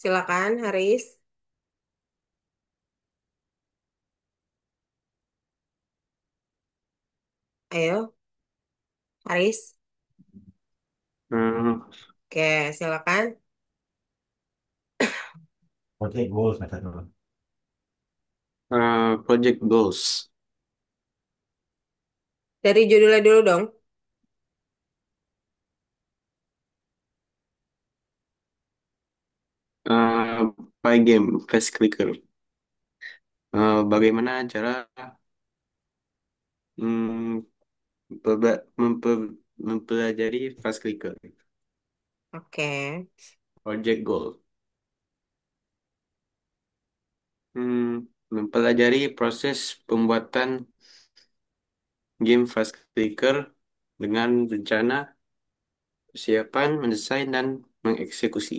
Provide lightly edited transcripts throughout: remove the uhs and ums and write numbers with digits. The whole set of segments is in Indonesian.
Silakan, Haris. Ayo, Haris. Hmm, Oke, silakan. Project goals metode. Project goals. Dari judulnya dulu dong. By game fast clicker. Bagaimana cara mm, mempelajari fast clicker? Oke. Project goal. Mempelajari proses pembuatan game fast clicker dengan rencana, persiapan, mendesain dan mengeksekusi.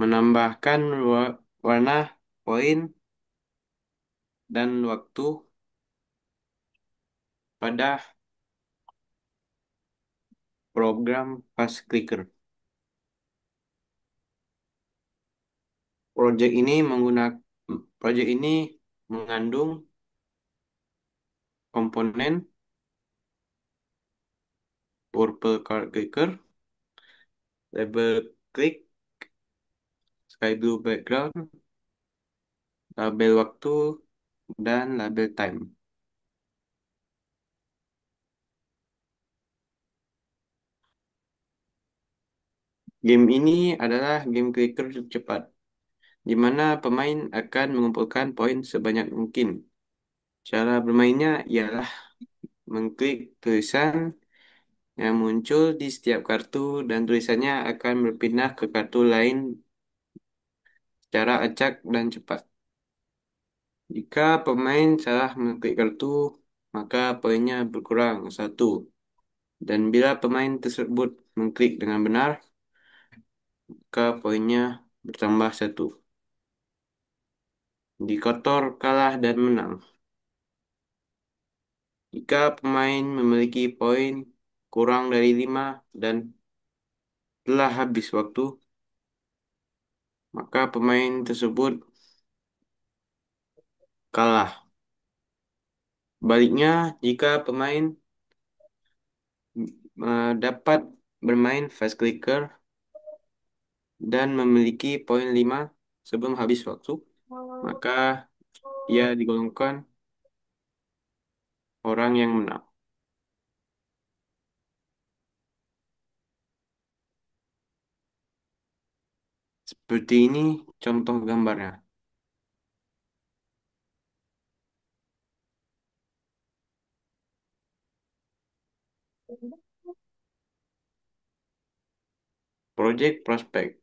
Menambahkan warna, poin, dan waktu pada program fast clicker. Project ini menggunakan Project ini mengandung komponen purple card clicker, label click, sky blue background, label waktu, dan label time. Game ini adalah game clicker cepat, di mana pemain akan mengumpulkan poin sebanyak mungkin. Cara bermainnya ialah mengklik tulisan yang muncul di setiap kartu dan tulisannya akan berpindah ke kartu lain secara acak dan cepat. Jika pemain salah mengklik kartu, maka poinnya berkurang satu. Dan bila pemain tersebut mengklik dengan benar, maka poinnya bertambah satu. Indikator kalah dan menang. Jika pemain memiliki poin kurang dari 5 dan telah habis waktu, maka pemain tersebut kalah. Baliknya, jika pemain dapat bermain fast clicker dan memiliki poin 5 sebelum habis waktu, maka ia digolongkan orang yang menang. Seperti ini contoh gambarnya. Project Prospect.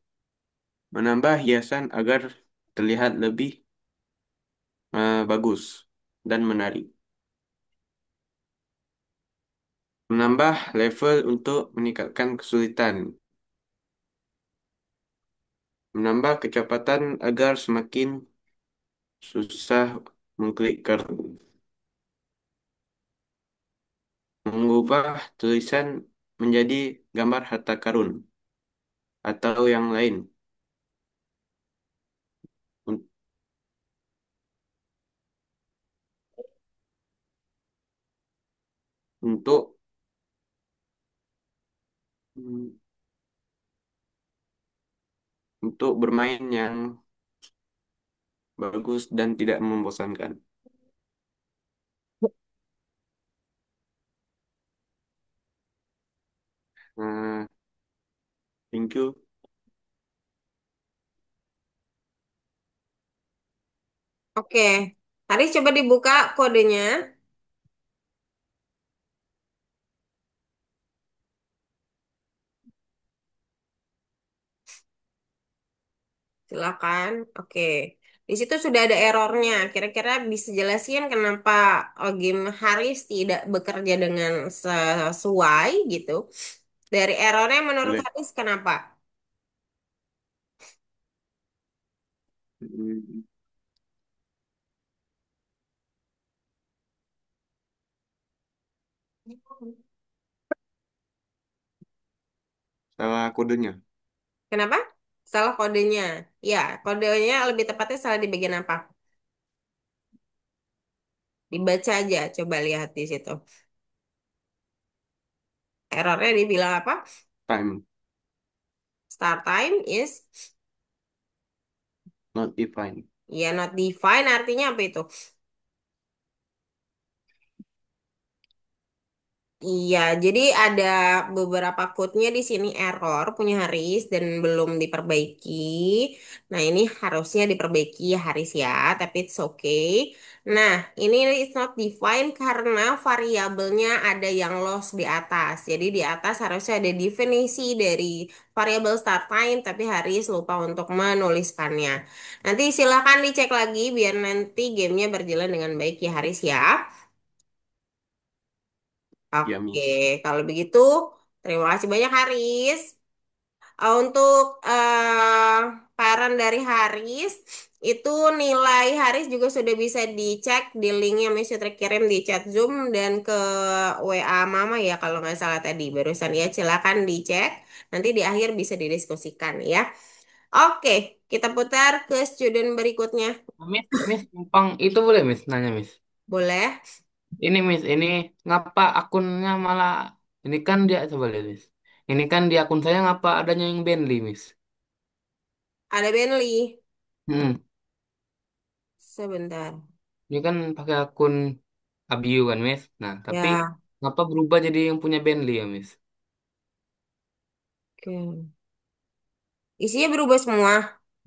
Menambah hiasan agar terlihat lebih bagus dan menarik. Menambah level untuk meningkatkan kesulitan. Menambah kecepatan agar semakin susah mengklik kartu. Mengubah tulisan menjadi gambar harta karun atau yang lain. Un- Untuk mm, untuk bermain yang bagus dan tidak membosankan. Nah, thank you. Oke. Haris coba dibuka kodenya. Silakan. Oke. Di situ sudah ada errornya. Kira-kira bisa jelasin kenapa game Haris tidak bekerja dengan sesuai gitu. Dari errornya menurut Boleh. Haris kenapa? Mm, Salah kodenya. Kenapa? Salah kodenya. Ya, kodenya lebih tepatnya salah di bagian apa? Dibaca aja, coba lihat di situ. Errornya dibilang apa? Time, Start time is not defined. ya not defined, artinya apa itu? Iya, jadi ada beberapa code-nya di sini error punya Haris dan belum diperbaiki. Nah, ini harusnya diperbaiki ya Haris ya, tapi it's okay. Nah, ini it's not defined karena variabelnya ada yang lost di atas. Jadi di atas harusnya ada definisi dari variabel start time, tapi Haris lupa untuk menuliskannya. Nanti silakan dicek lagi biar nanti gamenya berjalan dengan baik ya Haris ya. Ya, Oke, Miss. kalau begitu terima kasih banyak Haris. Untuk paran dari Haris, itu nilai Haris juga sudah bisa dicek di link yang Miss Fitri kirim di chat Zoom dan ke WA Mama ya kalau nggak salah tadi barusan ya. Silakan dicek. Nanti di akhir bisa didiskusikan ya. Oke, kita putar ke student berikutnya. Miss, numpang itu boleh Miss nanya Miss. Boleh? Ini Miss, ini ngapa akunnya malah ini kan dia coba lihat Miss. Ini kan di akun saya ngapa adanya yang Benly Miss. Ada Benly. Hmm, Sebentar. ini kan pakai akun Abiu kan Miss. Nah, tapi Ya, ngapa berubah jadi yang punya Benly ya Miss? oke. Isinya berubah semua.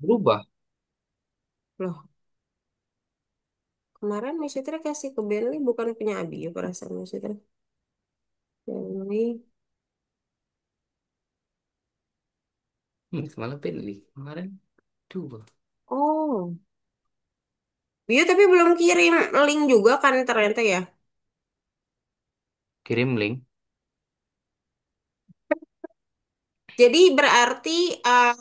Berubah. Loh, kemarin Miss Fitri kasih ke Benly bukan punya Abi ya perasaan Miss Fitri. Benly. Miss malah Benly. Kemarin coba Oh, Bio tapi belum kirim link juga kan ternyata ya. kirim link. Jadi berarti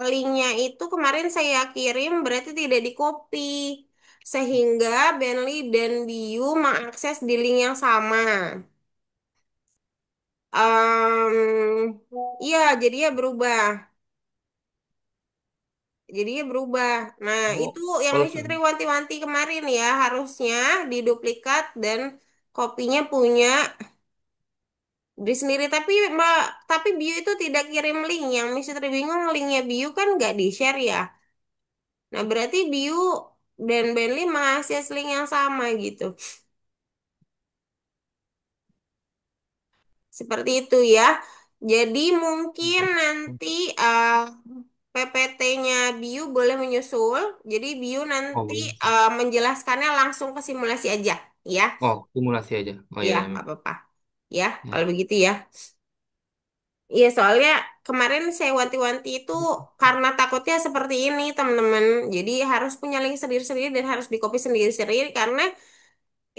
linknya itu kemarin saya kirim berarti tidak di copy. Sehingga Benly dan Bio mengakses di link yang sama. Iya, jadinya berubah. Jadinya berubah. Nah, Oh, itu yang kalau Miss Fitri wanti-wanti kemarin ya, harusnya diduplikat dan kopinya punya diri sendiri. Tapi Bio itu tidak kirim link. Yang Miss Fitri bingung linknya Bio kan nggak di-share ya. Nah, berarti Bio dan Benly mengakses link yang sama gitu. Seperti itu ya. Jadi mungkin nanti PPT-nya Bio boleh menyusul. Jadi Bio Oh, nanti boleh. menjelaskannya langsung ke simulasi aja, ya. Oh, simulasi aja. Oh Ya, ya ya nggak Miss. apa-apa. Ya, Ya. kalau begitu ya. Iya, soalnya kemarin saya wanti-wanti itu karena takutnya seperti ini, teman-teman. Jadi harus punya link sendiri-sendiri dan harus di-copy sendiri-sendiri karena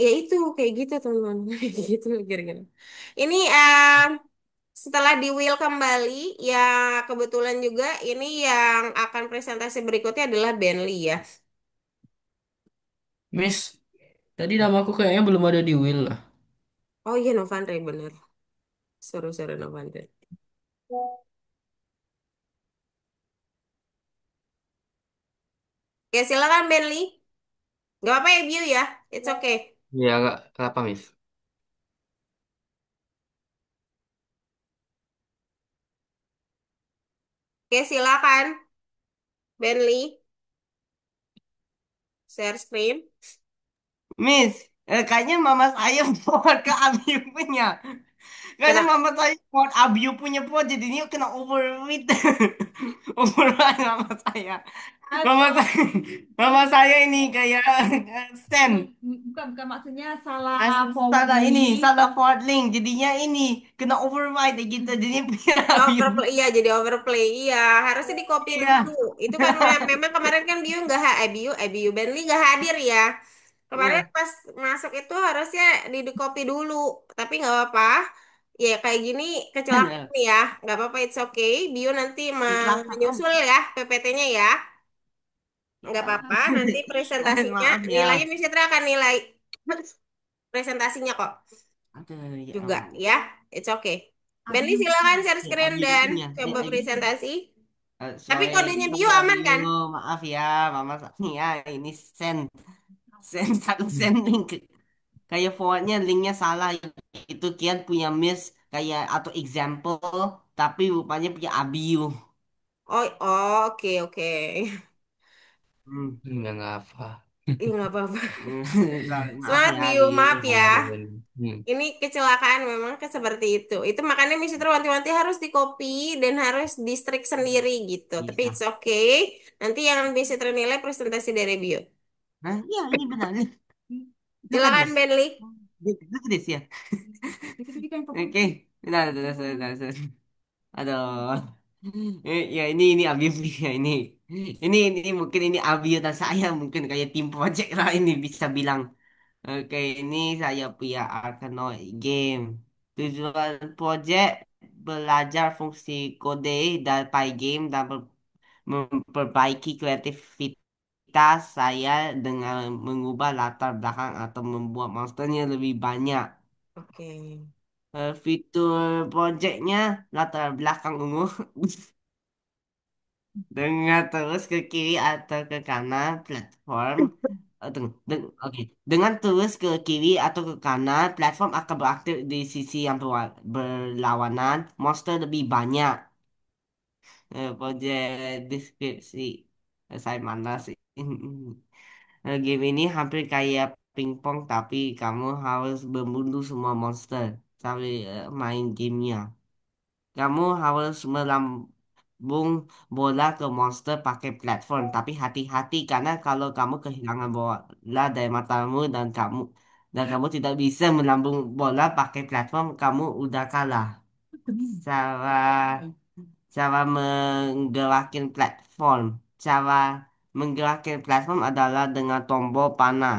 ya itu kayak gitu, teman-teman. Kayak gitu kira-kira. Ini setelah di Will kembali, ya kebetulan juga ini yang akan presentasi berikutnya adalah Benly ya. Miss, tadi namaku kayaknya belum ada di Will lah. Oh iya, Novandre bener. Suruh-suruh Novandre. Oke, silakan Benly. Gak apa-apa ya, View ya. It's okay. Ya, agak kenapa Miss? Oke, silakan Benly. Share screen. Miss, kayaknya mama saya buat ke Abiu punya. Kayaknya Kena. mama saya buat Abiu punya pot, jadinya kena overweight. Overweight mama saya. Mama saya, mama saya ini kayak stand. Bukan, bukan maksudnya salah salah ini, salah forward link. Jadinya ini kena overweight gitu. Jadinya punya Abiu. Overplay, iya jadi overplay, iya harusnya di copy dulu. Iya. Itu kan memang kemarin kan Biu nggak Biu Benly nggak hadir ya. Kemarin Iya. pas masuk itu harusnya di copy dulu, tapi nggak apa-apa. Ya kayak gini kecelakaan Iya. ya, nggak apa-apa, it's okay. Biu nanti Kecelakaan. menyusul ya PPT-nya ya, nggak Ya. apa-apa. Nanti presentasinya Maaf nilainya ya. Miss Citra akan nilai presentasinya kok Aduh, ya juga ampun. ya, it's okay. Benly Abiu. silakan share Ya, screen Abiu dan punya. coba presentasi. Tapi Sorry, kodenya bio maaf aman you, kan? maaf ya, mama ya ini send satu send link. Kayak forwardnya linknya salah. Itu Kian punya miss kayak atau example, tapi rupanya punya Abiu. Oh, oh, oke, oke. Hmm. Nggak apa. Ih, nggak apa-apa. Maaf Semangat ya bio, Abiu. maaf ya. Ada Ben. Ini kecelakaan memang seperti itu. Itu makanya Miss Citra wanti-wanti harus di copy dan harus di strike sendiri gitu. Tapi it's Bisa. okay. Nanti yang Miss Citra nilai presentasi dari bio. Nah, ya ini benar. Look at Silakan this. Benly. Look at this ya. Oke, sudah. Aduh. Ya ini Abiu ya ini. Ini mungkin ini Abiu dan saya mungkin kayak tim project lah ini bisa bilang. Oke, ini saya punya Arkanoid Game. Tujuan project belajar fungsi kode dan Pygame dan memperbaiki kreativitas saya dengan mengubah latar belakang atau membuat monsternya lebih banyak. Oke. Fitur projectnya latar belakang ungu dengan terus ke kiri atau ke kanan platform. Oke. Dengan terus ke kiri atau ke kanan, platform akan beraktif di sisi yang berlawanan. Monster lebih banyak. Project deskripsi. Saya mana sih? Game ini hampir kayak pingpong, tapi kamu harus membunuh semua monster sampai main gamenya. Kamu harus melambung bola ke monster pakai platform, tapi hati-hati karena kalau kamu kehilangan bola dari matamu dan kamu tidak bisa melambung bola pakai platform, kamu udah kalah. Cara cara menggerakkan platform. Cara menggerakkan platform adalah dengan tombol panah.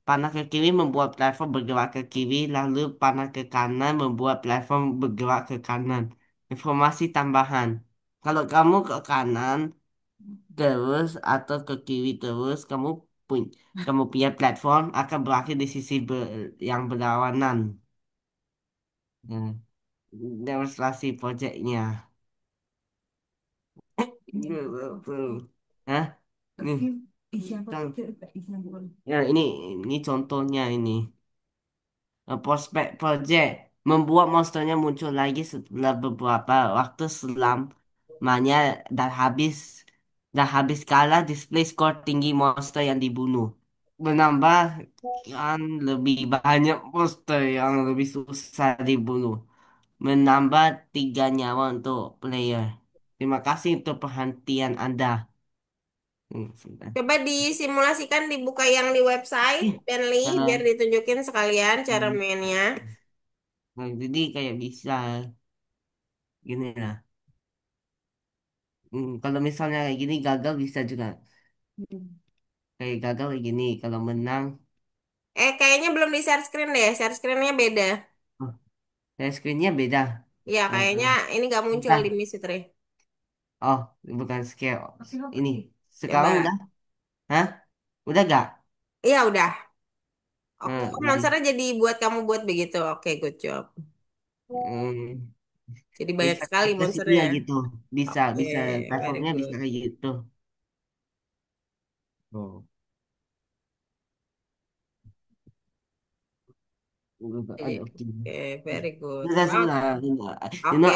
Panah ke kiri membuat platform bergerak ke kiri, lalu panah ke kanan membuat platform bergerak ke kanan. Informasi tambahan. Kalau kamu ke kanan terus atau ke kiri terus, kamu punya platform akan berakhir di sisi yang berlawanan. Nah, demonstrasi proyeknya. Hah? Nih. Ya, ini contohnya ini. Prospek project membuat monsternya muncul lagi setelah beberapa waktu selamanya dan habis kalah display skor tinggi monster yang dibunuh. Menambahkan lebih banyak monster yang lebih susah dibunuh. Menambah 3 nyawa untuk player. Terima kasih untuk perhatian Anda. Sudah. Coba disimulasikan dibuka yang di website Ih, Benly biar eh, ditunjukin sekalian cara hmm, mainnya. nah, jadi kayak bisa gini lah. Kalau misalnya kayak gini gagal bisa juga. Kayak gagal kayak gini. Kalau menang, Kayaknya belum di share screen deh. Share screennya beda. oh, saya screennya beda. Ya, Eh, kayaknya eh, ini gak muncul Bentar. di Miss Fitri. Oh, bukan scale. Ini sekarang Coba. udah? Hah? Udah gak? Iya, udah. Oke. Oh, Jadi, monsternya jadi buat kamu buat begitu. Oke, good job. hmm, Jadi banyak bisa sekali ke sini monsternya. ya gitu. Bisa, Oke, bisa. very Platformnya bisa good. kayak gitu. Oh. Jadi, Ayo, oke. oke, very good. Sudah, Oh, sudah. oke,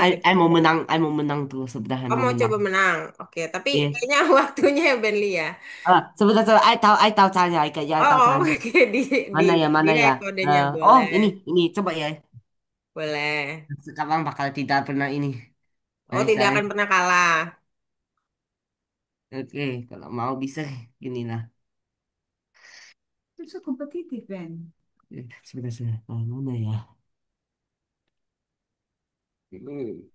I mau menang, tuh sebenarnya I oh, mau mau menang. coba menang. Oke, tapi Yes. kayaknya waktunya ya Benly ya. Sebentar, sebentar. I tahu caranya, kayaknya I Oh, tahu oh, caranya. oke, di Mana ya, mana ya? kodenya Oh, boleh. ini coba ya. Boleh. Sekarang bakal tidak pernah ini. Oh, Dari tidak saya, akan pernah kalah. oke, kalau mau bisa gini lah. Sebentar, sebentar. Mana ya? Hmm,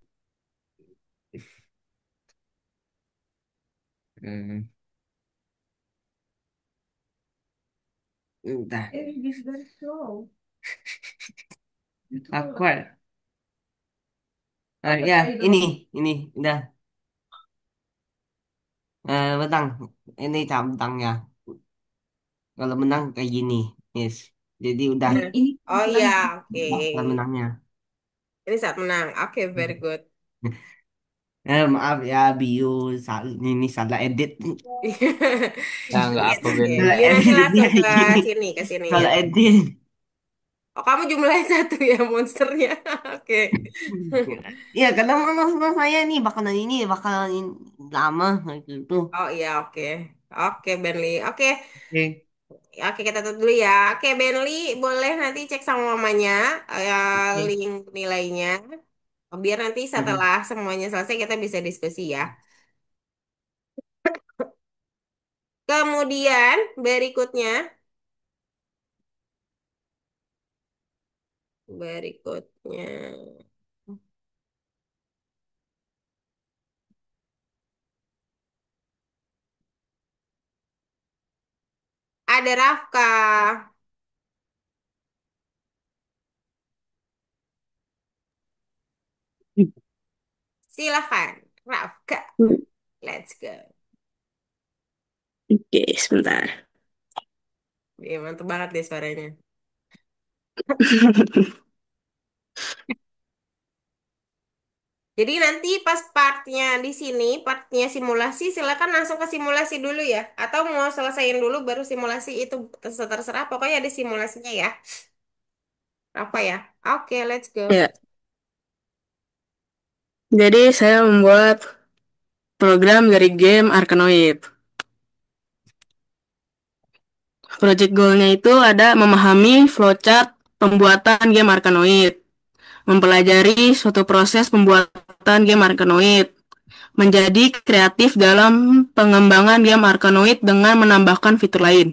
hmm, Entah. Awkward. Ya, ini, udah. Menang. Ini tentangnya. Kalau menang kayak gini, yes. Jadi udah. Oh iya, oke. Kalau menangnya. Ini saat menang. Oke, very good. Maaf ya, Bio, ini salah edit. Ya nggak It's apa okay. Benny. Salah Bio nanti editnya langsung ke ini. sini ya. Salah edit. Oh, kamu jumlahin satu ya monsternya. Oke. Ya, karena maksud saya nih bakalan lama kayak gitu. Oh iya, oke. Oke, Benly. Oke. Oke. Oke, kita tutup dulu ya. Oke, Benly, boleh nanti cek sama mamanya Oke. link nilainya. Biar nanti Mm-mm. setelah semuanya selesai kita bisa diskusi ya. Kemudian berikutnya, berikutnya ada Rafka. Silahkan, Rafka. Let's go. Oke, sebentar. Iya, mantep banget deh suaranya. Jadi nanti pas partnya di sini, partnya simulasi, silakan langsung ke simulasi dulu ya. Atau mau selesaiin dulu baru simulasi itu terserah. Pokoknya ada simulasinya ya. Apa ya? Oke, let's go. Ya, jadi saya membuat program dari game Arkanoid. Project goal-nya itu ada memahami flowchart pembuatan game Arkanoid, mempelajari suatu proses pembuatan game Arkanoid, menjadi kreatif dalam pengembangan game Arkanoid dengan menambahkan fitur lain.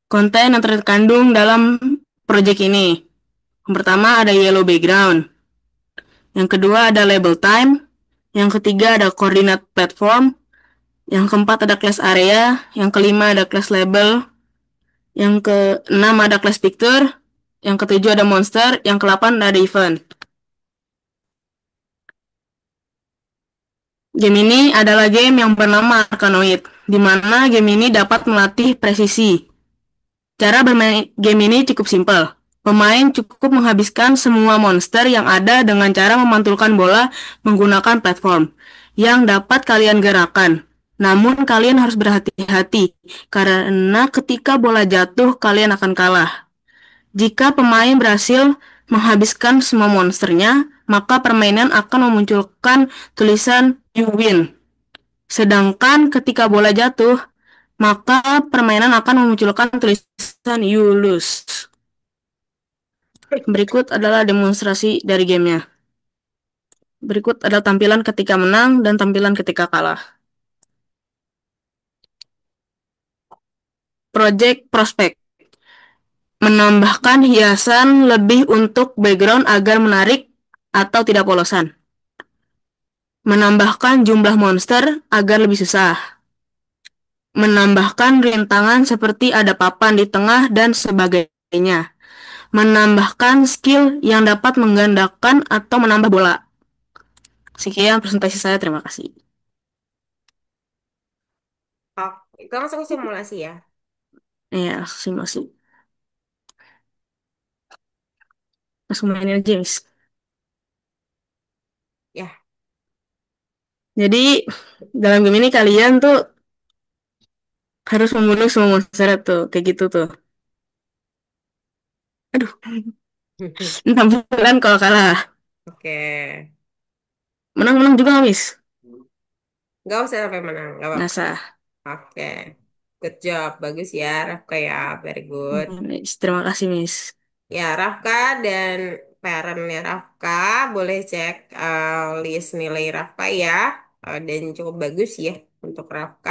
Konten yang terkandung dalam project ini. Yang pertama ada yellow background, yang kedua ada label time, yang ketiga ada coordinate platform, yang keempat ada class area, yang kelima ada class label, yang keenam ada class picture, yang ketujuh ada monster, yang kedelapan ada event. Game ini adalah game yang bernama Arkanoid, di mana game ini dapat melatih presisi. Cara bermain game ini cukup simpel. Pemain cukup menghabiskan semua monster yang ada dengan cara memantulkan bola menggunakan platform yang dapat kalian gerakan. Namun kalian harus berhati-hati karena ketika bola jatuh kalian akan kalah. Jika pemain berhasil menghabiskan semua monsternya, maka permainan akan memunculkan tulisan "You win". Sedangkan ketika bola jatuh, maka permainan akan memunculkan tulisan "You lose". Berikut adalah demonstrasi dari gamenya. Berikut adalah tampilan ketika menang dan tampilan ketika kalah. Project Prospect menambahkan hiasan lebih untuk background agar menarik atau tidak polosan. Menambahkan jumlah monster agar lebih susah. Menambahkan rintangan seperti ada papan di tengah dan sebagainya. Menambahkan skill yang dapat menggandakan atau menambah bola. Sekian presentasi saya, terima kasih. Oke, kita langsung simulasi ya. Ya, masih langsung main aja, Miss. Ya. Jadi, dalam game ini kalian tuh harus membunuh semua monster tuh, kayak gitu tuh. Aduh, tampilan kalau kalah. Oke. Menang-menang juga nggak, Miss? Nggak usah sampai menang, nggak Nggak apa-apa. sah. Oke. Good job. Bagus ya, Rafka ya. Very good. Miss, terima kasih, Miss. Ya, Rafka dan parentnya Rafka boleh cek list nilai Rafka ya. Dan cukup bagus ya untuk Rafka.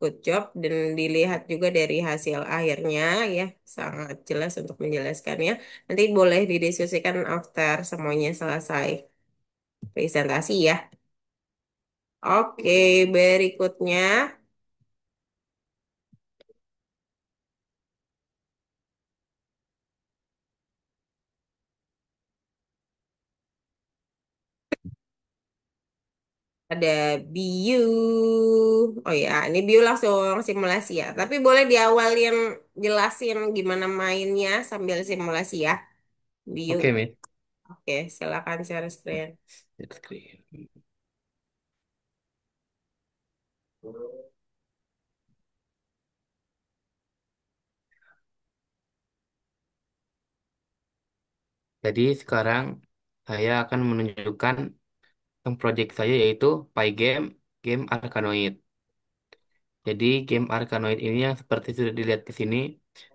Good job. Dan dilihat juga dari hasil akhirnya ya. Sangat jelas untuk menjelaskannya. Nanti boleh didiskusikan after semuanya selesai presentasi ya. Oke, berikutnya ada Biu. Oh ya, ini Biu langsung simulasi ya. Tapi boleh diawalin jelasin gimana mainnya sambil simulasi ya, Biu. Oke, Miss. Oke, silakan share screen. Share screen. Jadi sekarang saya akan menunjukkan yang project saya yaitu Pygame game Arkanoid. Jadi game Arkanoid ini yang seperti sudah dilihat di sini,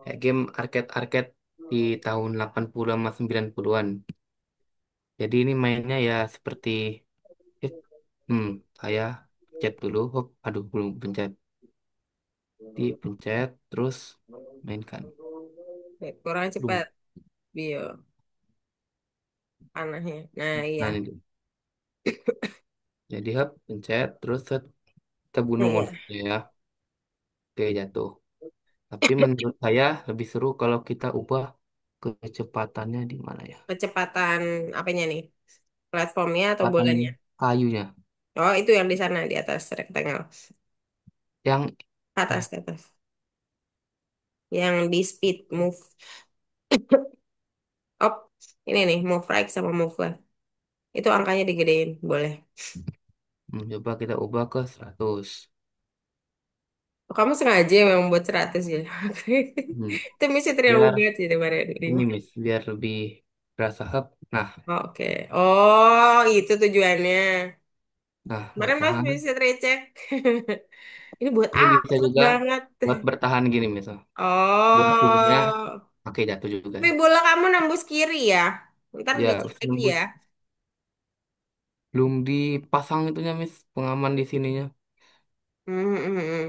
kayak game arcade-arcade di tahun 80 sama 90-an. Jadi ini mainnya ya seperti eh, saya pencet dulu. Hop, aduh belum pencet. Dipencet terus mainkan. Oke, kurang Belum. cepat, Bio, panahnya. Nah, iya. Nah ini dia. Jadi hop, pencet terus set, kita bunuh Iya. monsternya ya. Oke, jatuh. Tapi menurut saya lebih seru kalau kita ubah kecepatannya di mana ya? Kecepatan apanya nih? Platformnya atau Kecepatan bolanya? kayunya. Oh, itu yang di sana di atas rectangle. Yang Atas, ke atas. Yang di speed move. Op, ini nih move right sama move left. Itu angkanya digedein, boleh. coba kita ubah ke 100. Oh, kamu sengaja memang buat 100 ya? Hmm, Itu misi terlalu biar banget sih kemarin. ini Miss, biar lebih berasa hub. Nah, Oh, oke. Oh, itu tujuannya. Kemarin mas bertahan. misi recek. Ini buat Ini apa? bisa Cepet juga banget. buat bertahan gini misal. Buat filmnya, Oh, oke jatuh juga. tapi bola kamu nembus kiri ya? Ntar Ya, dicek harus lagi ya. nembus. Belum dipasang itunya Miss, pengaman di sininya. Hmm, hmm, hmm.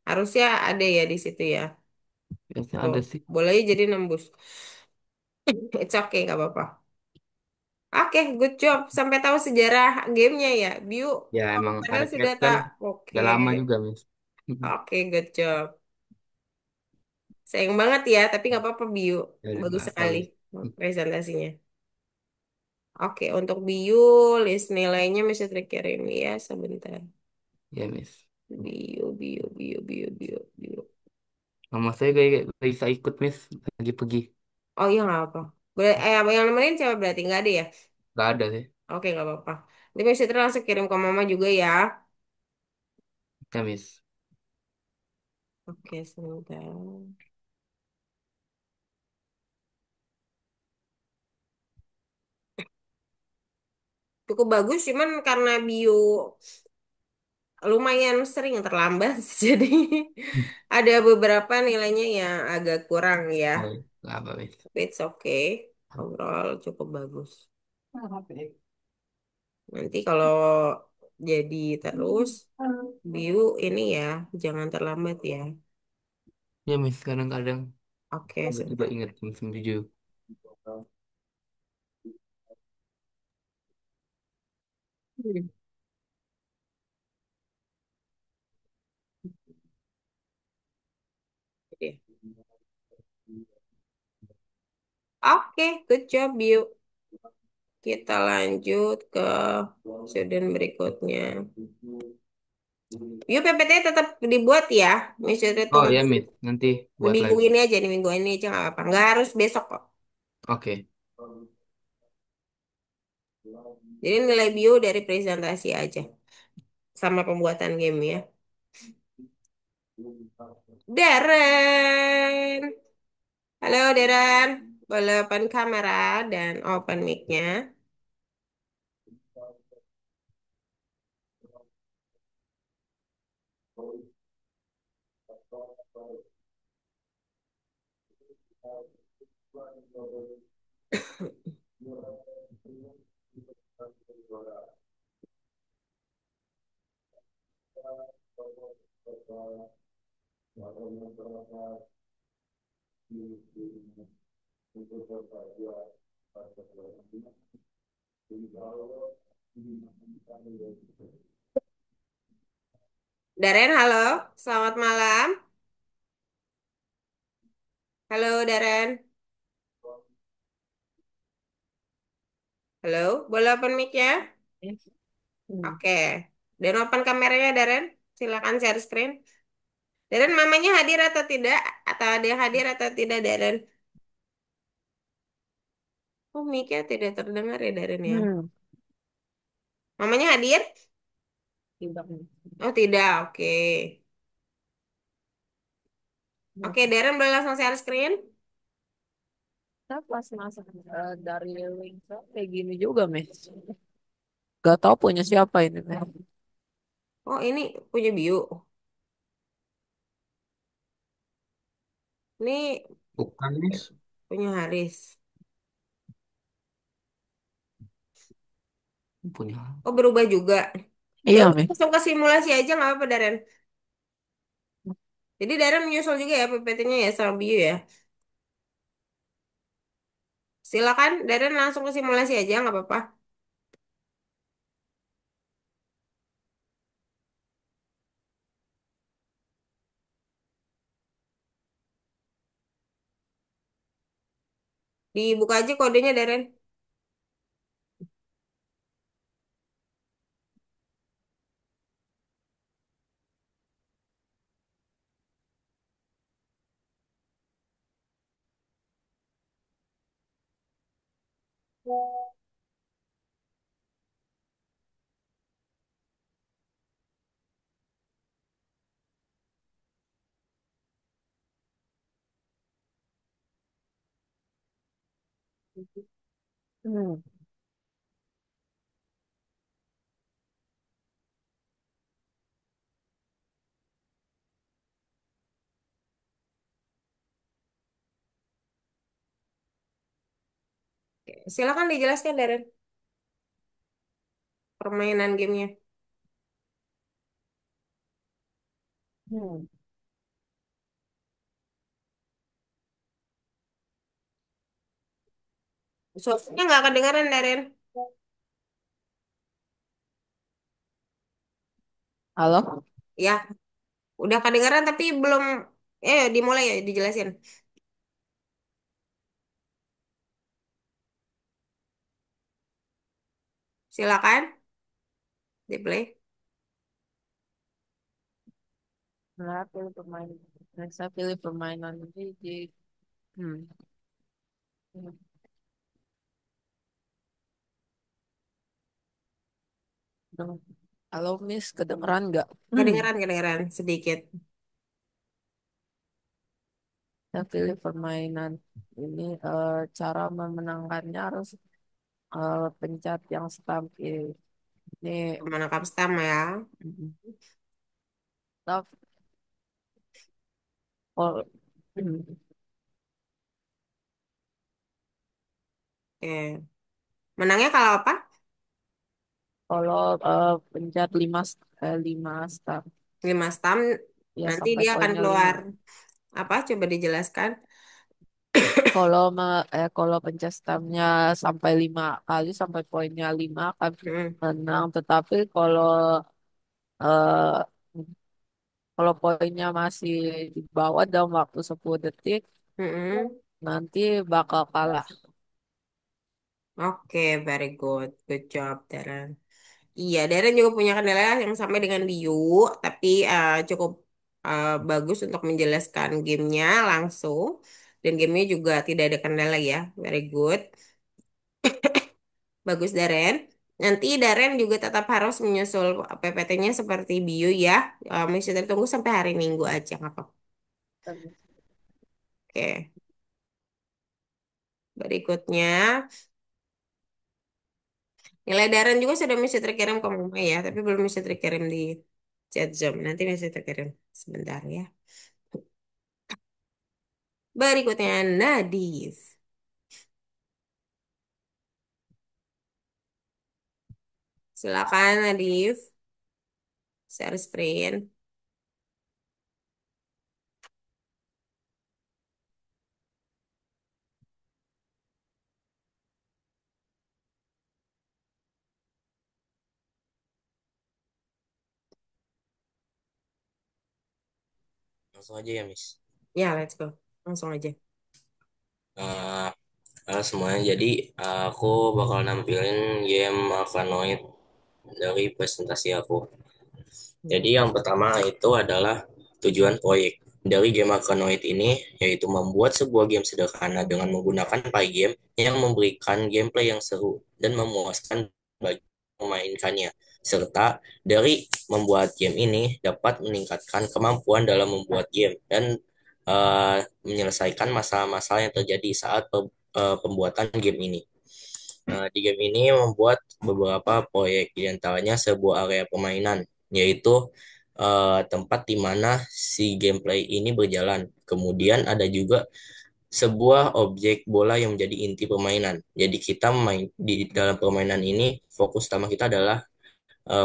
Harusnya ada ya di situ ya. Biasanya Tuh, ada sih. bolanya jadi nembus. It's okay, nggak apa-apa. Oke, good job. Sampai tahu sejarah gamenya ya. Biu, Ya, kamu emang padahal sudah arcade kan tak. Oke, udah lama juga Miss. oke, good job. Sayang banget ya, tapi nggak apa-apa Biu. Ya, Bagus nggak apa sekali Miss. presentasinya. Oke, untuk Biu, list nilainya mesti terkirim ya sebentar. Ya Miss. Biu, Biu, Biu, Biu, Biu, Biu. Mama saya gak bisa ikut Miss, lagi pergi. Oh iya nggak apa. Boleh, yang nemenin siapa berarti nggak ada ya? Gak ada sih. Oke nggak apa-apa. Nanti mesti langsung kirim ke Mama juga ya. Ya Miss. Oke, sebentar. Cukup bagus, cuman karena Biu lumayan sering terlambat, jadi ada beberapa nilainya yang agak kurang ya. Oh, iya. Gak apa Miss. Tapi it's okay. Overall cukup bagus. Nanti kalau jadi terus, Biu ini ya, jangan terlambat ya. Ya Miss, kadang-kadang Oke, tiba-tiba sebentar. ingat jam 7. Hmm. Oke, oke, good job, Biu. Kita lanjut ke student berikutnya. Biu PPT tetap dibuat ya. Misalnya Oh tunggu ya Miss, nanti buat minggu lagi. ini aja nih, minggu ini aja nggak apa-apa. Nggak harus besok kok. Oke. Jadi nilai Biu dari presentasi aja. Sama pembuatan game ya. Darren. Halo Darren. Boleh open kamera dan open mic-nya. Darren, halo. Selamat malam. Halo Darren. Halo, boleh open mic-nya? Oke. Dan open kameranya Darren. Silakan share screen. Darren, mamanya hadir atau tidak? Atau ada yang hadir atau tidak, Darren? Oh, Mika tidak terdengar ya Darren ya. Hmm. Mamanya hadir? Tidak. Oh, tidak. Oke. Oke, Darren boleh langsung share screen? Saya pas masuk dari link kayak gini juga, Mes. Gak tau punya siapa ini, Mes. Oh, ini punya bio. Ini Bukan, Miss. punya Haris. Punya. Oh, berubah juga. Ya Iya, udah, Mes. langsung ke simulasi aja nggak apa-apa, Darren. Jadi Darren menyusul juga ya PPT-nya ya sama bio ya. Silakan, Darren langsung ke simulasi aja nggak apa-apa. Dibuka aja kodenya, Darren. Hmm. Oke, silakan dijelaskan, Darren, permainan gamenya. Hmm. Suaranya nggak kedengaran, Darren. Halo? Ya, udah kedengaran tapi belum. Dimulai ya, dijelasin. Silakan, di play. Nah, pilih pemain. Nah, saya pilih permainan ini di... Hmm. Halo, Miss. Kedengeran nggak? Hmm. Kedengaran, kedengaran sedikit. Saya pilih permainan ini. Cara memenangkannya harus pencet yang stamp ini. Ini Menangkap stam ya. mm, stop. Oh, hmm. Oke. Menangnya kalau apa? Kalau pencet 5 star 5 stam. ya Nanti sampai dia akan poinnya 5. keluar apa? Coba dijelaskan. Kalau pencet stamnya sampai 5 kali sampai poinnya 5 akan Mm-mm. menang. Tetapi eh, kalau poinnya masih di bawah dalam waktu 10 detik Mm-mm. nanti bakal kalah. Oke, very good. Good job, Darren. Iya, Darren juga punya kendala yang sama dengan Diu, tapi cukup bagus untuk menjelaskan gamenya langsung. Dan gamenya juga tidak ada kendala ya. Very good. Bagus, Darren. Nanti Darren juga tetap harus menyusul PPT-nya seperti Bio ya. Masih tertunggu sampai hari Minggu aja, nggak apa-apa. Oke, berikutnya. Nilai Darren juga sudah mesti terkirim ke Mama ya, tapi belum bisa terkirim di chat Zoom. Nanti mesti terkirim sebentar ya. Berikutnya Nadif. Silakan Nadif, share screen. Langsung aja ya, Miss. Ya, let's go. Langsung aja. Eh, Halo semuanya, jadi aku bakal nampilin game Arkanoid dari presentasi aku. Jadi yang pertama itu adalah tujuan proyek. dari game Arkanoid ini, yaitu membuat sebuah game sederhana dengan menggunakan Pygame yang memberikan gameplay yang seru dan memuaskan bagi memainkannya. Serta dari membuat game ini dapat meningkatkan kemampuan dalam membuat game dan menyelesaikan masalah-masalah yang terjadi saat pembuatan game ini. Di game ini membuat beberapa proyek, di antaranya sebuah area permainan, yaitu tempat di mana si gameplay ini berjalan. Kemudian ada juga sebuah objek bola yang menjadi inti permainan. Jadi kita main di dalam permainan ini, fokus utama kita adalah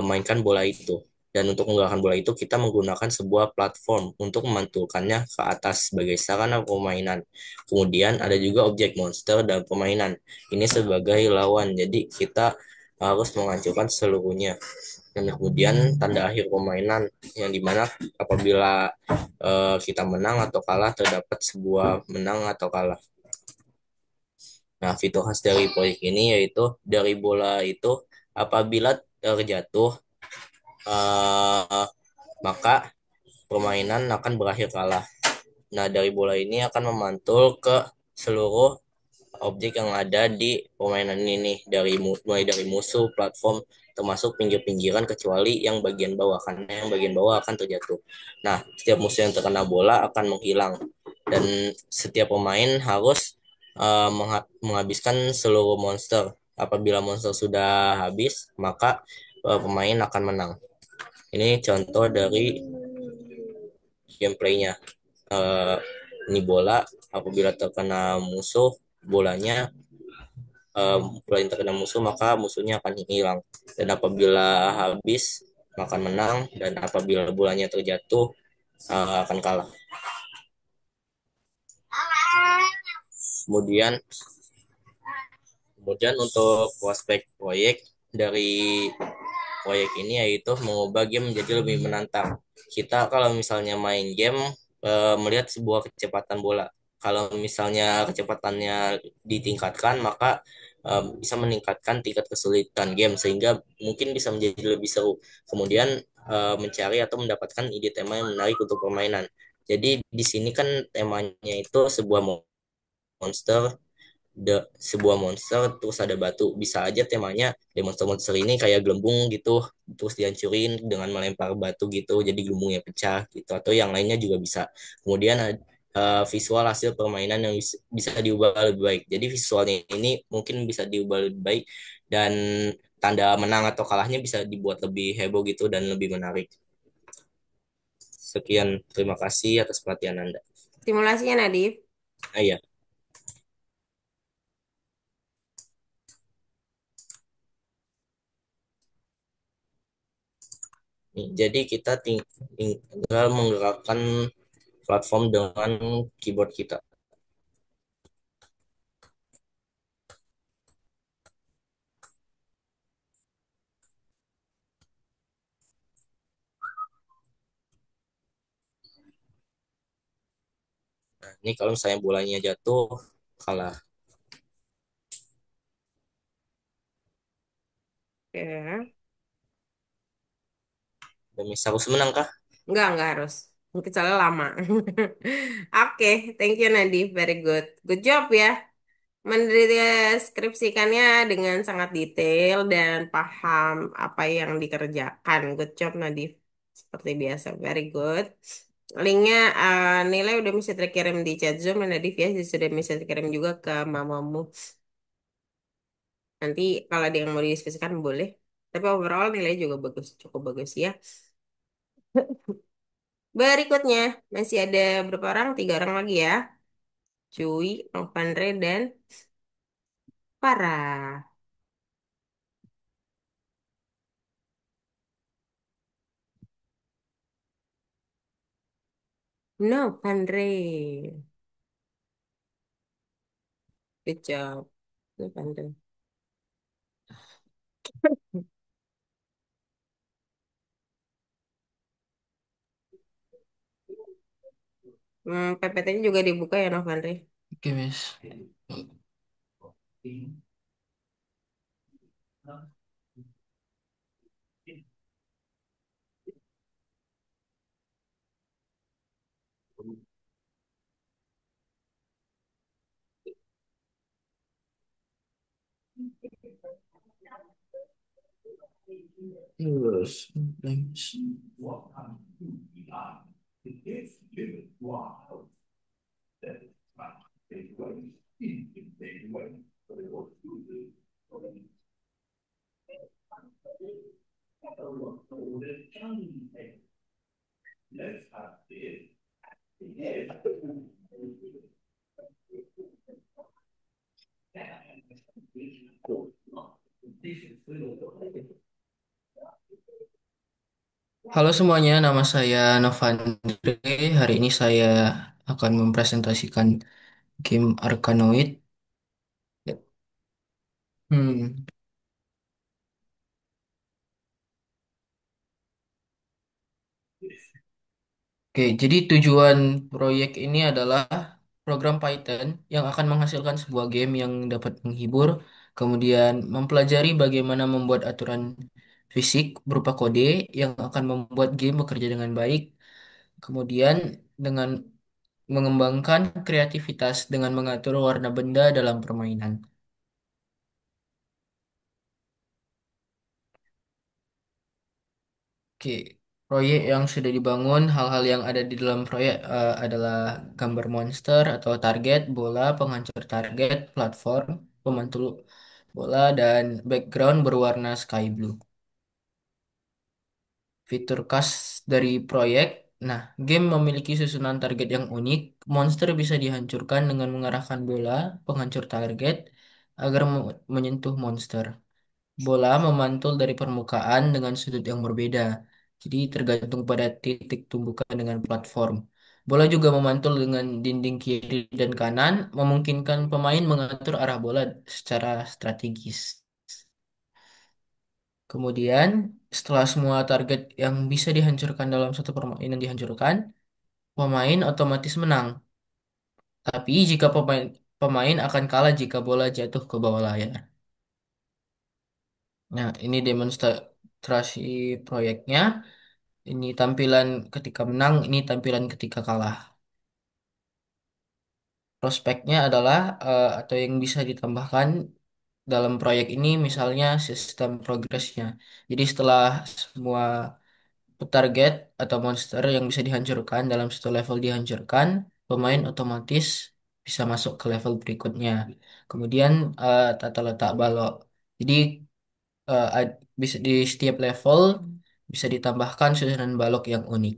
mainkan bola itu. Dan untuk menggerakkan bola itu, kita menggunakan sebuah platform untuk memantulkannya ke atas sebagai sarana permainan. Kemudian ada juga objek monster dan permainan. Ini sebagai lawan, jadi kita harus menghancurkan seluruhnya. Dan kemudian tanda akhir permainan yang dimana apabila kita menang atau kalah terdapat sebuah menang atau kalah. Nah, fitur khas dari proyek ini yaitu dari bola itu apabila terjatuh eh, maka permainan akan berakhir kalah. Nah, dari bola ini akan memantul ke seluruh objek yang ada di permainan ini dari mulai dari musuh, platform, termasuk pinggir-pinggiran kecuali yang bagian bawah karena yang bagian bawah akan terjatuh. Nah, setiap musuh yang terkena bola akan menghilang dan setiap pemain harus menghabiskan seluruh monster. Apabila monster sudah habis, maka pemain akan menang. Ini contoh dari gameplaynya. Eh, ini bola, apabila terkena musuh, bolanya bola yang terkena musuh, maka musuhnya akan hilang. Dan apabila habis, maka menang. Dan apabila bolanya terjatuh, akan kalah. Kemudian, kemudian untuk prospek proyek dari proyek ini yaitu mengubah game menjadi lebih menantang. Kita kalau misalnya main game melihat sebuah kecepatan bola. Kalau misalnya kecepatannya ditingkatkan, maka bisa meningkatkan tingkat kesulitan game sehingga mungkin bisa menjadi lebih seru. Kemudian mencari atau mendapatkan ide tema yang menarik untuk permainan. Jadi di sini kan temanya itu sebuah monster sebuah monster terus ada batu, bisa aja temanya di monster-monster ini kayak gelembung gitu terus dihancurin dengan melempar batu gitu jadi gelembungnya pecah gitu atau yang lainnya juga bisa. Kemudian visual hasil permainan yang bisa diubah lebih baik, jadi visualnya ini mungkin bisa diubah lebih baik dan tanda menang atau kalahnya bisa dibuat lebih heboh gitu dan lebih menarik. Sekian, terima kasih atas perhatian Anda. Simulasinya Nadif. Iya. Jadi kita tinggal menggerakkan platform dengan keyboard kita. Nah, ini kalau misalnya bolanya jatuh, kalah. Oke. Dan misal harus menang kah? Enggak harus. Mungkin soalnya lama. Oke, thank you Nadif, very good. Good job ya. Mendeskripsikannya dengan sangat detail dan paham apa yang dikerjakan. Good job Nadif. Seperti biasa, very good. Linknya nilai udah bisa terkirim di chat Zoom dan Nadif ya sudah bisa terkirim juga ke mamamu. Nanti kalau ada yang mau didiskusikan boleh. Tapi overall nilai juga bagus, cukup bagus ya. Berikutnya masih ada berapa orang? 3 orang lagi ya. Cuy, Novandre dan Farah. Novandre. Good job. Novandre. PPT-nya juga dibuka ya Novandre. Oke, Miss. Terus, halo semuanya, nama saya Novandre. Hari ini saya akan mempresentasikan game Arkanoid. Hmm. Oke, jadi tujuan proyek ini adalah program Python yang akan menghasilkan sebuah game yang dapat menghibur, kemudian mempelajari bagaimana membuat aturan fisik berupa kode yang akan membuat game bekerja dengan baik, kemudian dengan mengembangkan kreativitas dengan mengatur warna benda dalam permainan. Oke, proyek yang sudah dibangun, hal-hal yang ada di dalam proyek adalah gambar monster atau target, bola, penghancur target, platform, pemantul bola, dan background berwarna sky blue. Fitur khas dari proyek, nah, game memiliki susunan target yang unik. Monster bisa dihancurkan dengan mengarahkan bola, penghancur target, agar menyentuh monster. Bola memantul dari permukaan dengan sudut yang berbeda. Jadi tergantung pada titik tumbukan dengan platform. Bola juga memantul dengan dinding kiri dan kanan, memungkinkan pemain mengatur arah bola secara strategis. Kemudian, setelah semua target yang bisa dihancurkan dalam satu permainan dihancurkan, pemain otomatis menang. Tapi jika pemain akan kalah jika bola jatuh ke bawah layar. Nah, ini demonstrasi proyeknya. Ini tampilan ketika menang, ini tampilan ketika kalah. Prospeknya adalah atau yang bisa ditambahkan dalam proyek ini misalnya sistem progresnya. Jadi setelah semua target atau monster yang bisa dihancurkan dalam satu level dihancurkan, pemain otomatis bisa masuk ke level berikutnya. Kemudian tata letak balok. Jadi bisa di setiap level bisa ditambahkan susunan balok yang unik.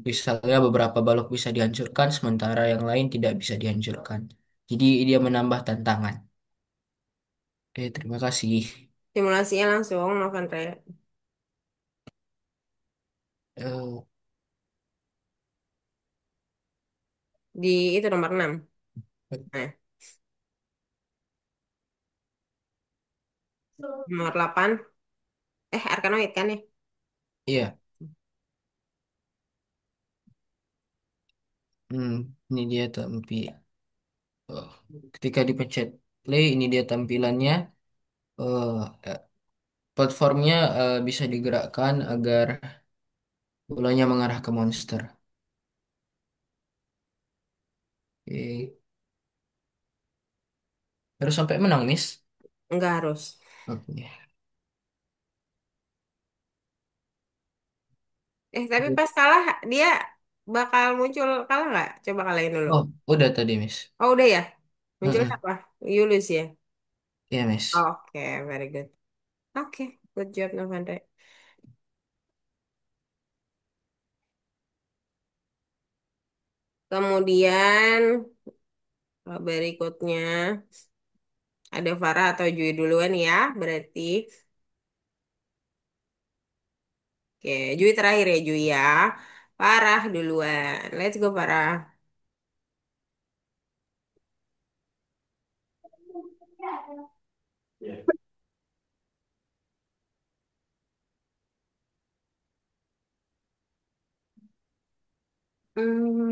Misalnya beberapa balok bisa dihancurkan, sementara yang lain tidak bisa dihancurkan. Jadi dia menambah tantangan. Oke, terima kasih. Simulasinya langsung, Novandre. Eh, Di itu nomor 6. Nah, nomor 8. Arkanoid kan ya? iya, hmm, ini dia oh, ketika dipencet play, ini dia tampilannya. Eh, eh, Platformnya bisa digerakkan agar bolanya mengarah ke monster. Oke. Harus sampai menang, Miss. Enggak harus. Oke. Tapi pas kalah dia bakal muncul kalah nggak? Coba kalahin dulu. Oh, udah tadi, Miss. Oh udah ya? Muncul Mm-mm. apa? Yulus ya? Iya, Miss. Oke, very good. Oke, good job Novandre. Kemudian berikutnya ada Farah atau Jui duluan ya, berarti. Oke, Jui terakhir ya Jui ya. Farah duluan. Let's go Farah.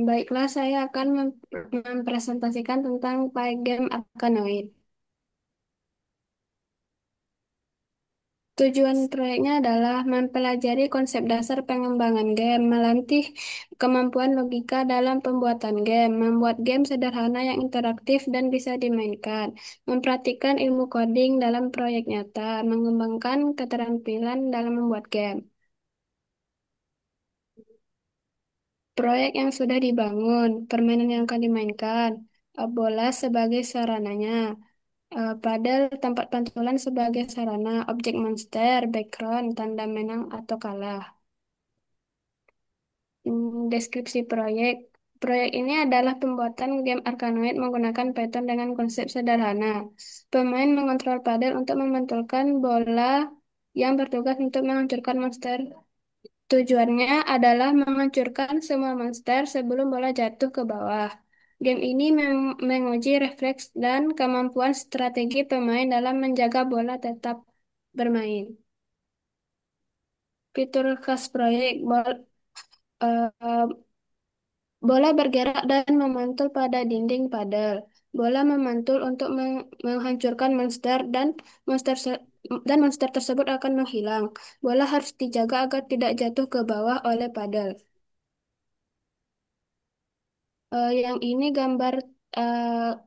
Baiklah, saya akan mempresentasikan tentang Pygame Arkanoid. Tujuan proyeknya adalah mempelajari konsep dasar pengembangan game, melatih kemampuan logika dalam pembuatan game, membuat game sederhana yang interaktif dan bisa dimainkan, mempraktikkan ilmu coding dalam proyek nyata, mengembangkan keterampilan dalam membuat game. Proyek yang sudah dibangun, permainan yang akan dimainkan, bola sebagai sarananya, padel tempat pantulan sebagai sarana, objek monster, background, tanda menang atau kalah. Deskripsi proyek. Proyek ini adalah pembuatan game Arkanoid menggunakan Python dengan konsep sederhana. Pemain mengontrol padel untuk memantulkan bola yang bertugas untuk menghancurkan monster. Tujuannya adalah menghancurkan semua monster sebelum bola jatuh ke bawah. Game ini menguji refleks dan kemampuan strategi pemain dalam menjaga bola tetap bermain. Fitur khas proyek, eh, bola bergerak dan memantul pada dinding padel. Bola memantul untuk menghancurkan monster dan monster tersebut akan menghilang. Bola harus dijaga agar tidak jatuh ke bawah oleh padel. Yang ini gambar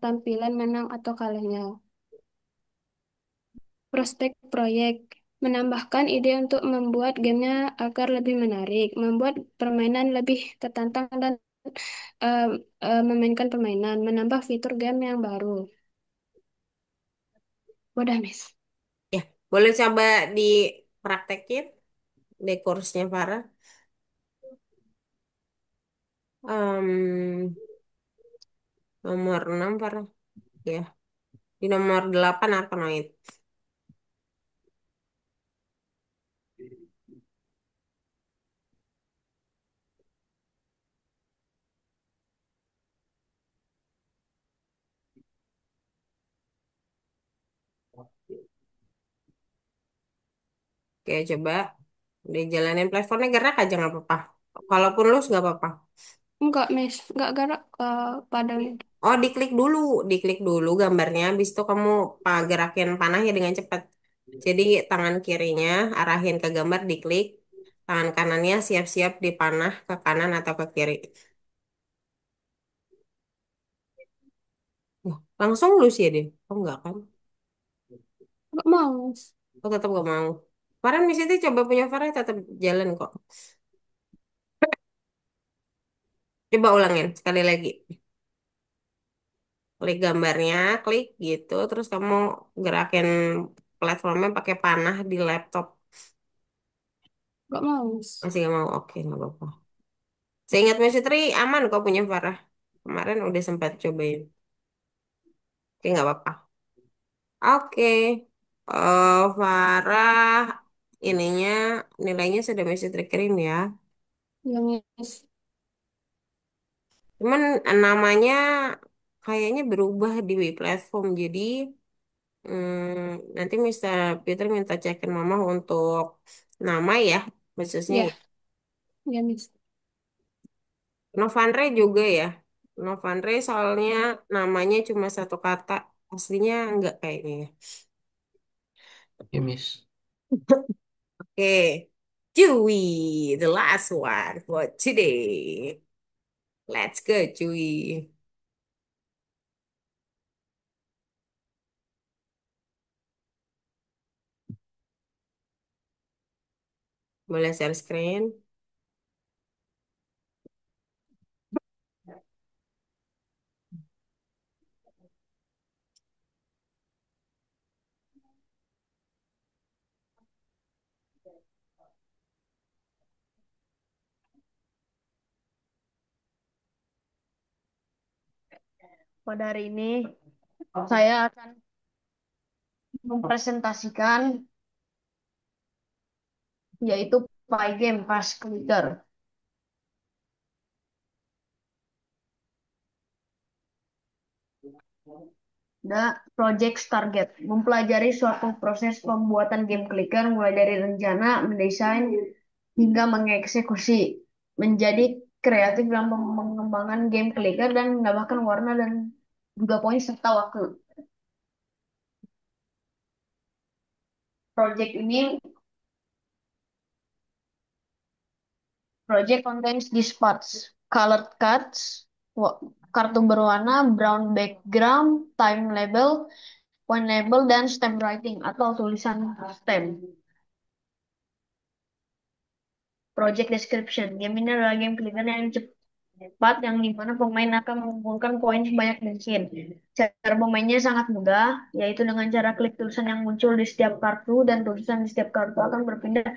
tampilan menang atau kalahnya. Prospek proyek menambahkan ide untuk membuat gamenya agar lebih menarik, membuat permainan lebih tertantang dan eh, memainkan permainan, menambah fitur game yang baru. Udah, Miss. Ya, boleh coba dipraktekin di kursnya Farah. Em, nomor 6 Farah. Ya, di nomor 8 Arkanoid. Oke, coba dijalanin platformnya gerak aja nggak apa-apa. Kalaupun lus nggak apa-apa. Enggak, Miss. Enggak gerak padanya. Oh, diklik dulu gambarnya. Habis itu kamu gerakin panahnya dengan cepat. Jadi tangan kirinya arahin ke gambar diklik, tangan kanannya siap-siap dipanah ke kanan atau ke kiri. Langsung lus ya deh. Oh enggak kan? Enggak mau, Miss. Oh tetap gak mau. Farhan di situ coba punya Farhan tetap jalan kok. Coba ulangin sekali lagi. Klik gambarnya, klik gitu, terus kamu gerakin platformnya pakai panah di laptop. Enggak mau, Miss. Masih gak mau? Oke, nggak apa-apa. Seingat Messi Tri aman kok punya Farah. Kemarin udah sempat cobain. Oke, nggak apa-apa. Oke. Farah ininya nilainya sudah Messi Tri kirim ya. Ya, Miss. Cuman namanya kayaknya berubah di platform. Jadi nanti Mister Peter minta cekin Mama untuk nama ya, khususnya ya. Ya, ya, Miss. Novandre juga ya. Novandre soalnya namanya cuma satu kata. Aslinya enggak kayaknya ya. Ya, Miss. Oke. Chewy, the last one for today. Let's go, Chewy. Boleh share screen? Pada hari ini saya akan mempresentasikan yaitu Pygame Fast Clicker dan Project Target mempelajari suatu proses pembuatan game clicker mulai dari rencana, mendesain hingga mengeksekusi menjadi kreatif dalam mengembangkan game clicker dan menambahkan warna dan juga poin serta waktu. Project ini project contains these parts. Colored cards, kartu berwarna, brown background, time label, point label, dan stem writing atau tulisan stem. Project description. Game ini adalah game clicker yang cepat yang dimana pemain akan mengumpulkan poin sebanyak mungkin. Cara bermainnya sangat mudah, yaitu dengan cara klik tulisan yang muncul di setiap kartu dan tulisan di setiap kartu akan berpindah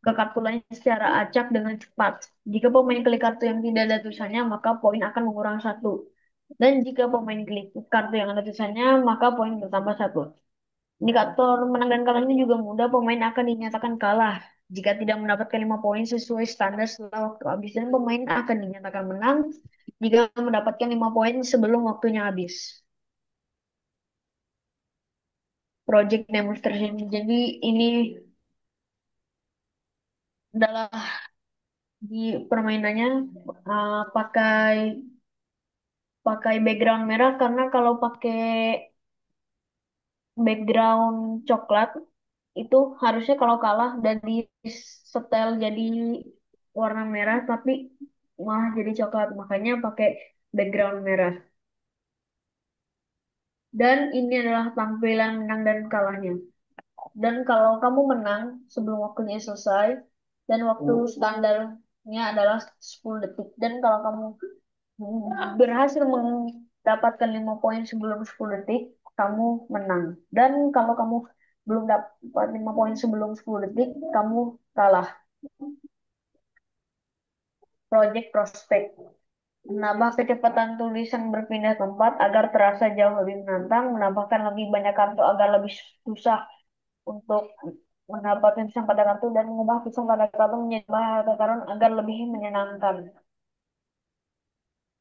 ke kartu lain secara acak dengan cepat. Jika pemain klik kartu yang tidak ada tulisannya, maka poin akan mengurang satu. Dan jika pemain klik kartu yang ada tulisannya, maka poin bertambah satu. Indikator menang dan kalahnya juga mudah. Pemain akan dinyatakan kalah jika tidak mendapatkan 5 poin sesuai standar setelah waktu habis. Dan pemain akan dinyatakan menang jika mendapatkan 5 poin sebelum waktunya habis. Project demonstration. Jadi ini adalah di permainannya pakai pakai background merah karena kalau pakai background coklat itu harusnya kalau kalah dan di setel jadi warna merah tapi malah jadi coklat makanya pakai background merah dan ini adalah tampilan menang dan kalahnya dan kalau kamu menang sebelum waktunya selesai dan waktu standarnya adalah 10 detik dan kalau kamu berhasil mendapatkan 5 poin sebelum 10 detik kamu menang dan kalau kamu belum dapat 5 poin sebelum 10 detik kamu kalah. Project Prospect. Menambah kecepatan tulisan berpindah tempat agar terasa jauh lebih menantang, menambahkan lebih banyak kartu agar lebih susah untuk mendapatkan pisang pada kartu, dan mengubah pisang pada kartu menjadi bahan harta karun agar lebih menyenangkan.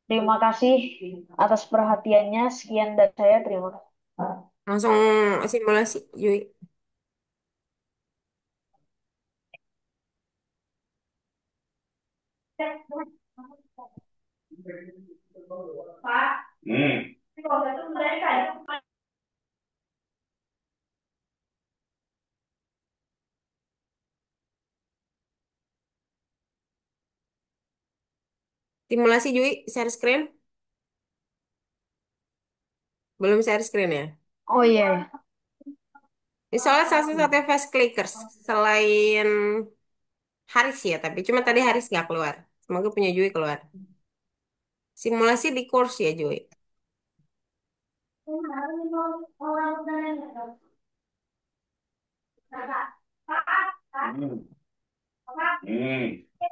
Terima kasih atas perhatiannya. Sekian dari saya. Terima kasih. Langsung simulasi, Yui. Simulasi, Yui. Share screen. Belum share screen ya? Oh iya. Ini soalnya salah satu fast clickers. Selain Haris ya, tapi cuma tadi Haris nggak keluar. Semoga punya Yui keluar. Simulasi di course ya, Yui.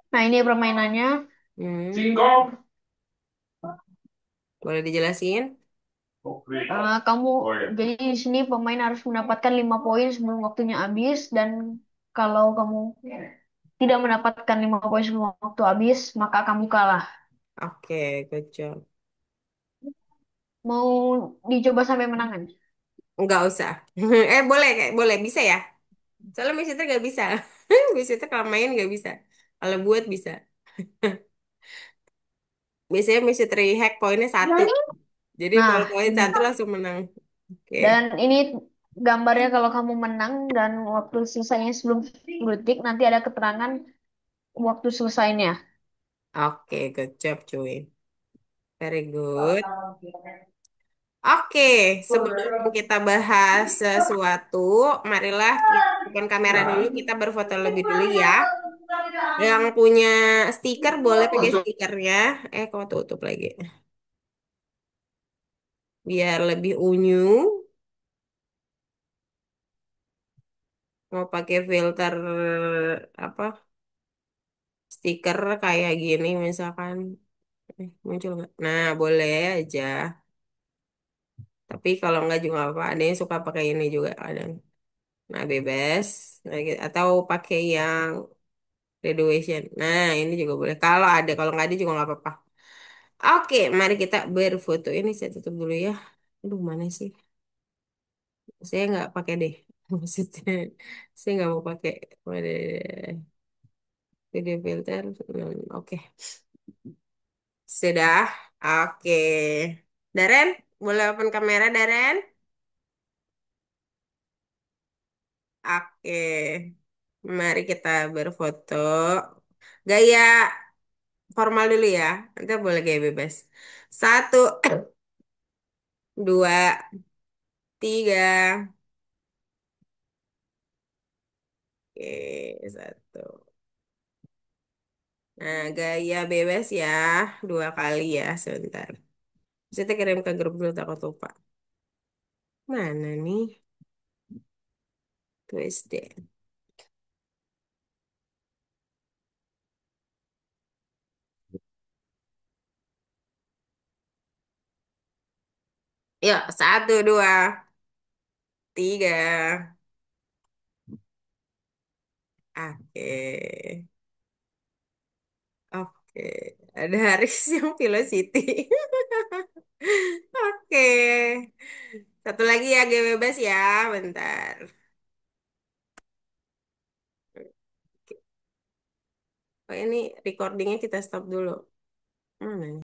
Nah, ini permainannya. Hmm, boleh dijelasin? Kamu jadi di sini pemain harus mendapatkan 5 poin sebelum waktunya habis dan kalau kamu tidak mendapatkan 5 poin sebelum waktu habis, maka kamu kalah. Oke, good job. Mau dicoba sampai menangan? Nggak usah. Boleh, kayak boleh bisa ya. Soalnya Miss itu nggak bisa. Miss itu kalau main nggak bisa. Kalau buat bisa. Biasanya Miss itu hack poinnya satu. Jadi Nah, kalau poin ini satu langsung menang. Oke. dan ini gambarnya kalau kamu menang dan waktu selesainya sebelum 10 detik nanti ada keterangan waktu selesainya. Oke, good job, cuy. Very good. Oke, sebelum kita bahas sesuatu, marilah kita open kamera dulu. Kita berfoto lebih dulu ya. Yang punya stiker boleh pakai stikernya. Kok tutup lagi? Biar lebih unyu. Mau pakai filter apa? Stiker kayak gini misalkan. Muncul nggak? Nah, boleh aja. Tapi kalau nggak juga nggak apa. Ada yang suka pakai ini juga ada. Nah, bebas. Nah, gitu. Atau pakai yang graduation. Nah, ini juga boleh. Kalau ada, kalau nggak ada juga nggak apa-apa. Oke, mari kita berfoto. Ini saya tutup dulu ya. Aduh, mana sih? Saya nggak pakai deh. Maksudnya, saya nggak mau pakai video filter. Oke, sudah. Oke. Daren, boleh open kamera, Daren? Oke, mari kita berfoto. Gaya formal dulu ya. Nanti boleh gaya bebas. Satu, dua, tiga. Oke, satu. Nah, gaya bebas ya. Dua kali ya, sebentar. Saya kirim ke grup dulu, takut lupa. Mana nih? Tulis deh. Yuk, satu, dua, tiga. Oke. Oke. Ada Haris yang Velocity. Oke. Satu lagi ya, game bebas ya. Bentar. Oh, ini recordingnya kita stop dulu. Mana nih?